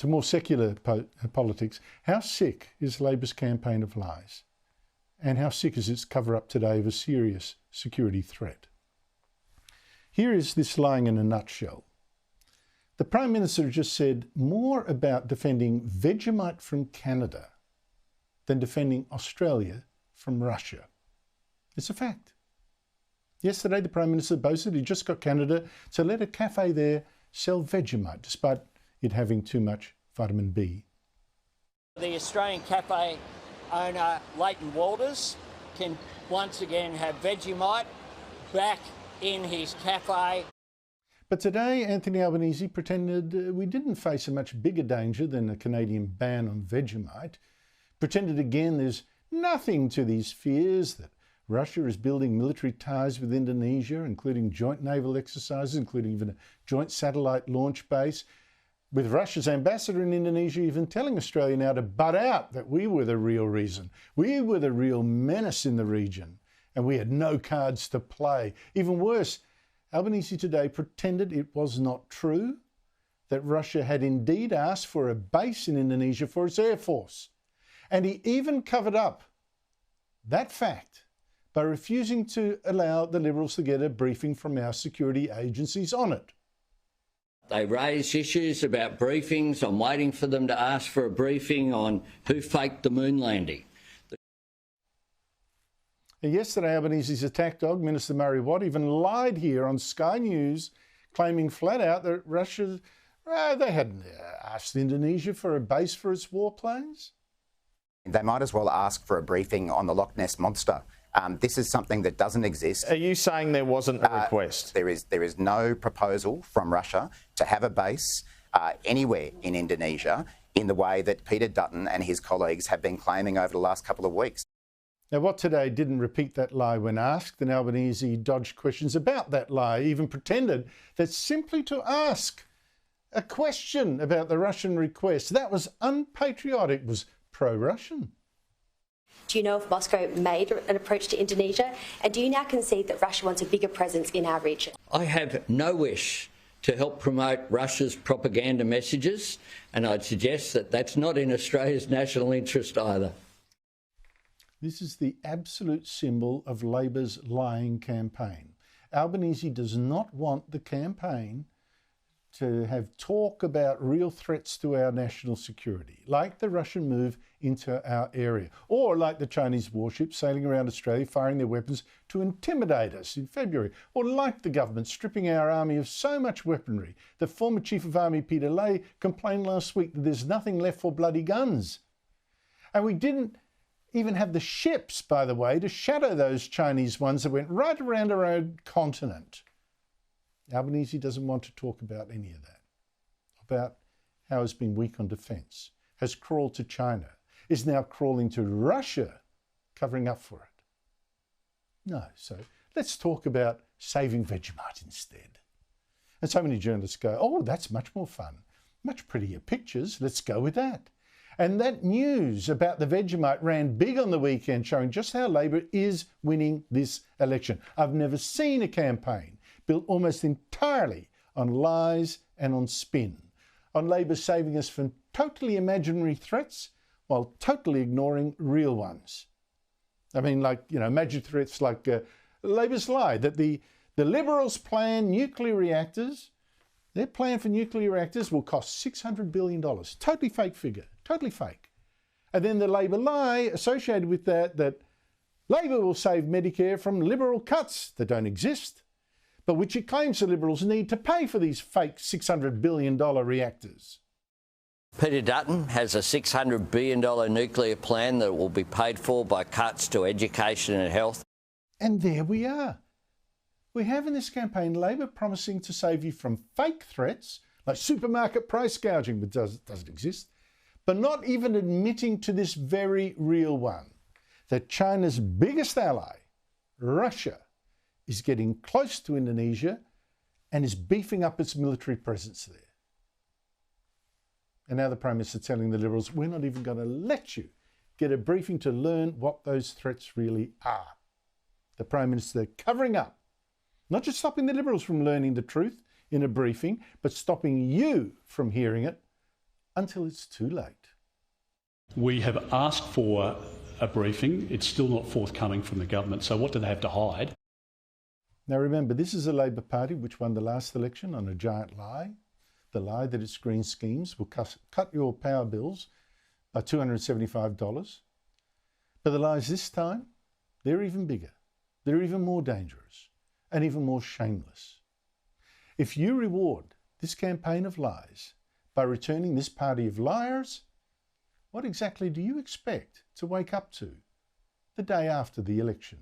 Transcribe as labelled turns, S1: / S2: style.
S1: To more secular politics, how sick is Labor's campaign of lies? And how sick is its cover-up today of a serious security threat? Here is this lying in a nutshell. The Prime Minister just said more about defending Vegemite from Canada than defending Australia from Russia. It's a fact. Yesterday, the Prime Minister boasted he just got Canada to let a cafe there sell Vegemite, despite it having too much vitamin B.
S2: The Australian cafe owner, Leighton Walters, can once again have Vegemite back in his cafe.
S1: But today, Anthony Albanese pretended we didn't face a much bigger danger than a Canadian ban on Vegemite. Pretended again there's nothing to these fears, that Russia is building military ties with Indonesia, including joint naval exercises, including even a joint satellite launch base, with Russia's ambassador in Indonesia even telling Australia now to butt out, that we were the real reason. We were the real menace in the region, and we had no cards to play. Even worse, Albanese today pretended it was not true, that Russia had indeed asked for a base in Indonesia for its air force. And he even covered up that fact by refusing to allow the Liberals to get a briefing from our security agencies on it.
S2: They raised issues about briefings. I'm waiting for them to ask for a briefing on who faked the moon landing.
S1: And yesterday, Albanese's attack dog, Minister Murray Watt, even lied here on Sky News, claiming flat out that Russia, they hadn't asked Indonesia for a base for its warplanes.
S3: They might as well ask for a briefing on the Loch Ness Monster. This is something that doesn't exist.
S4: Are you saying there wasn't a request?
S3: There is no proposal from Russia to have a base anywhere in Indonesia in the way that Peter Dutton and his colleagues have been claiming over the last couple of weeks.
S1: Now, Watt today didn't repeat that lie when asked, and Albanese dodged questions about that lie, even pretended that simply to ask a question about the Russian request, that was unpatriotic, was pro-Russian.
S5: Do you know if Moscow made an approach to Indonesia? And do you now concede that Russia wants a bigger presence in our region?
S2: I have no wish to help promote Russia's propaganda messages, and I'd suggest that that's not in Australia's national interest either.
S1: This is the absolute symbol of Labor's lying campaign. Albanese does not want the campaign to have talk about real threats to our national security, like the Russian move into our area, or like the Chinese warships sailing around Australia firing their weapons to intimidate us in February, or like the government stripping our army of so much weaponry that former Chief of Army Peter Lay complained last week that there's nothing left for bloody guns. And we didn't even have the ships, by the way, to shadow those Chinese ones that went right around our own continent. Albanese doesn't want to talk about any of that, about how it's been weak on defence, has crawled to China, is now crawling to Russia, covering up for it. No, so let's talk about saving Vegemite instead. And so many journalists go, oh, that's much more fun, much prettier pictures, let's go with that. And that news about the Vegemite ran big on the weekend, showing just how Labor is winning this election. I've never seen a campaign built almost entirely on lies and on spin, on Labor saving us from totally imaginary threats while totally ignoring real ones. I mean, like, imaginary threats like Labor's lie that the Liberals' plan nuclear reactors, their plan for nuclear reactors will cost $600 billion. Totally fake figure, totally fake. And then the Labor lie associated with that Labor will save Medicare from Liberal cuts that don't exist, but which it claims the Liberals need to pay for these fake $600 billion reactors.
S2: Peter Dutton has a $600 billion nuclear plan that will be paid for by cuts to education and health.
S1: And there we are. We have in this campaign Labor promising to save you from fake threats like supermarket price gouging, which doesn't exist, but not even admitting to this very real one, that China's biggest ally, Russia, is getting close to Indonesia and is beefing up its military presence there. And now the Prime Minister telling the Liberals, we're not even going to let you get a briefing to learn what those threats really are. The Prime Minister covering up, not just stopping the Liberals from learning the truth in a briefing, but stopping you from hearing it until it's too late.
S6: We have asked for a briefing. It's still not forthcoming from the government. So what do they have to hide?
S1: Now remember, this is a Labor Party which won the last election on a giant lie. The lie that its green schemes will cut your power bills by $275. But the lies this time, they're even bigger. They're even more dangerous and even more shameless. If you reward this campaign of lies by returning this party of liars, what exactly do you expect to wake up to the day after the election?